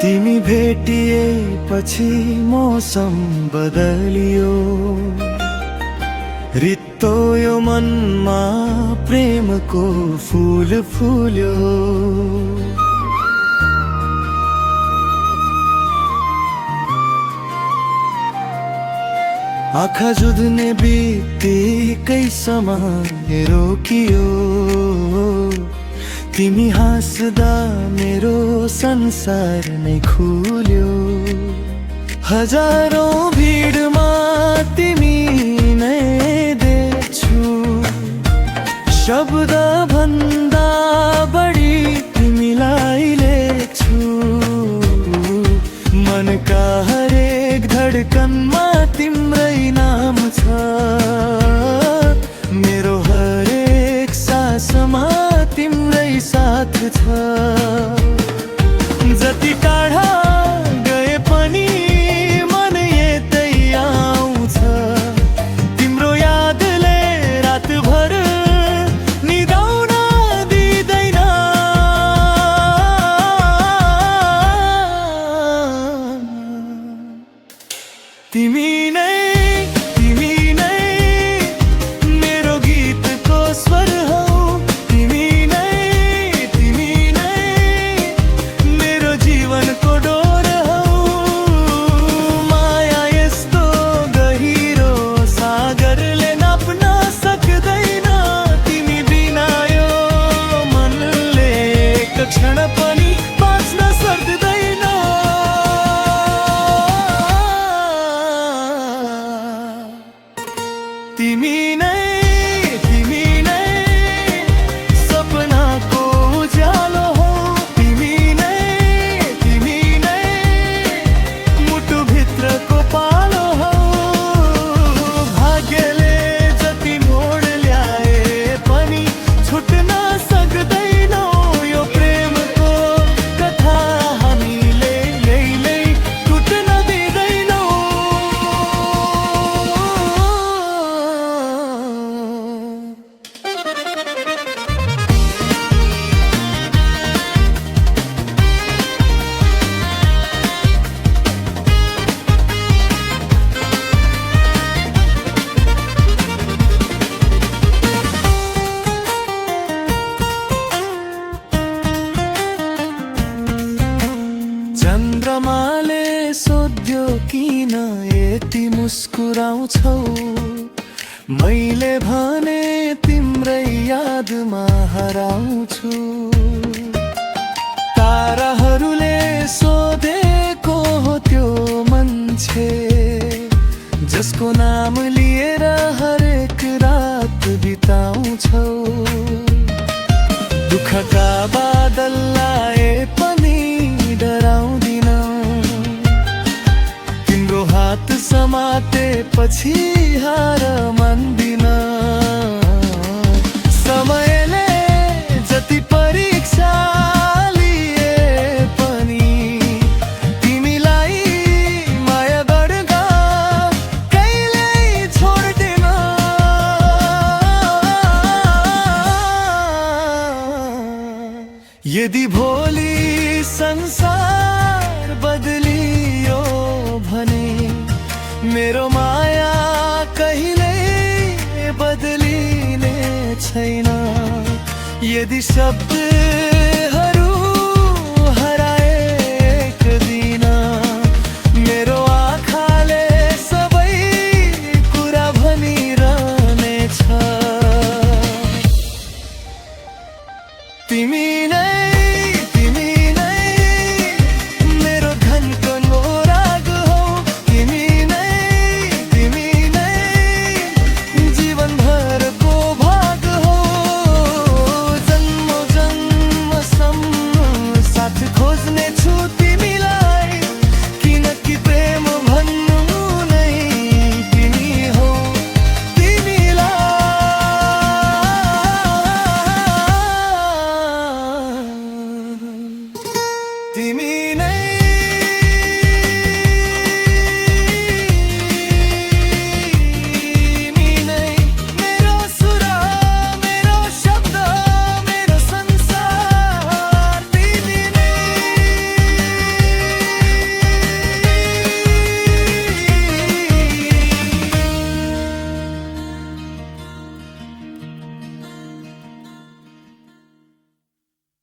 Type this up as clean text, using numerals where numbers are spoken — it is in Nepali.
तिमी भेटिएपछि मौसम बदलियो, रित्तो यो मनमा प्रेमको फूल फुल्यो। आँखा जुझ्ने बित्तिकै समय रोकियो, तिमी हाँस्दा मेरो संसार नै खुल्यो। हजारौं भिडमा तिमी नै देख्छु, शब्द भन्दा बढी तिमीलाई लेख्छु। मनका हरेक धडकनमा तिम्रै नाम छ, मेरो हरेक सासमा तिम्रै साथ छ। जति टाढा गए पनि मन यतै आउँछ, तिम्रो यादले रातभर निदाउन दिँदैन। तिमी नै मेरो गीतको स्वर हौ, तिमी नै मेरो जीवनको डोर हौ। माया यस्तो गहिरो सागरले नाप्न सक्दैन, तिमी बिना यो मनले एक क्षण पनि बाँच्न सक्दैन। तिमी नै सपनाको उज्यालो हौ, तिमी नै मुटुभित्रको पालो हौ। भाग्यले जति मोड ल्याए पनि छुट्न सक्दैनौ यो प्रेमको कथा, हामीले यहीले टुट्न दिँदैनौ। चन्द्रमाले सोध्यो किन यति मुस्कुराउँछौ, मैले भने तिम्रै यादमा हराउँछु। ताराहरूले सोधेको हो त्यो मान्छे, जसको नाम लिएर हरेक रात बिताउँछौ। दुःखका बादल आए पनि डराउँदिन, तिम्रो हात समातेपछि हार मान्दिन। समयले जति परीक्षा लिए पनि तिमीलाई माया गर्दा कहिल्यै छोड्दिन। यदि भोलि संसार बदलियो भने मेरो माया कहिल्यै बदलिने छैन। यदि शब्द